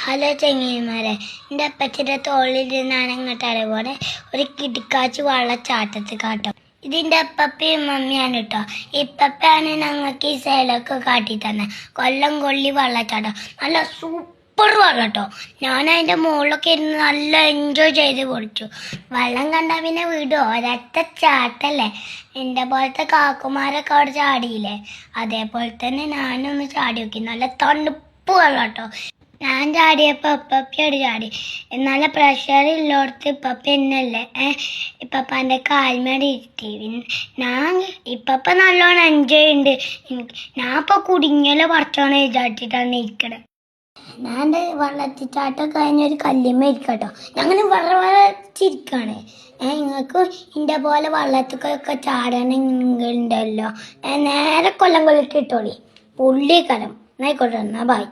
Hello ചെങ്ങന്മാരെ, എൻ്റെ അപ്പച്ചിൻ്റെ തോളിലിരുന്നാണ് ഇങ്ങോട്ടാണ് പോലെ ഒരു കിടക്കാച്ച് വെള്ളച്ചാട്ടത്തിൽ കാട്ടും. ഇതിൻ്റെ അപ്പപ്പയും മമ്മിയാണ് കേട്ടോ. ഇപ്പപ്പയാണ് ഞങ്ങൾക്ക് ഈ സൈലൊക്കെ കാട്ടി തന്നെ. കൊല്ലം കൊള്ളി വെള്ളച്ചാട്ടം നല്ല സൂപ്പർ വെള്ളം കേട്ടോ. ഞാൻ അതിൻ്റെ മുകളിലൊക്കെ ഇരുന്ന് നല്ല എൻജോയ് ചെയ്ത് പൊളിച്ചു. വെള്ളം കണ്ടാൽ പിന്നെ വിടുമോ? ഒരൊറ്റ ചാട്ടല്ലേ. എൻ്റെ പോലത്തെ കാക്കുമാരൊക്കെ അവിടെ ചാടിയില്ലേ, അതേപോലെ തന്നെ ഞാനൊന്ന് ചാടി നോക്കി. നല്ല തണുപ്പ് വെള്ളം കേട്ടോ. ഞാൻ ചാടിയപ്പോൾ ഇപ്പപ്പയോട് ചാടി. നല്ല പ്രഷർ ഇല്ലോടത്ത് ഇപ്പപ്പ എന്നല്ലേ ഇപ്പപ്പാൻ്റെ കാൽമേടെ ഇരുത്തി. ഇപ്പപ്പ നല്ലോണം എൻജോയ് ഉണ്ട്. ഞാൻ ഇപ്പോൾ കുടുങ്ങിയല്ലോ പറിച്ചോന്ന് വിചാരിച്ചിട്ടാണ് ഇരിക്കണത്. ഞാൻ എൻ്റെ വെള്ളത്തിച്ചാട്ടം കഴിഞ്ഞൊരു കല്ലുമ്മ ഇരിക്കട്ടോ. ഞങ്ങനെ വെള്ളച്ചിരിക്കാണ്. നിങ്ങൾക്ക് ഇതിൻ്റെ പോലെ വെള്ളത്തിക്കൊക്കെ ചാടണമെങ്കിലുണ്ടല്ലോ നേരെ കൊല്ലം കൊല്ലിട്ട് ഇട്ടോളി. പുള്ളിക്കലം എന്നായിക്കോട്ടെ. എന്നാ ബൈ.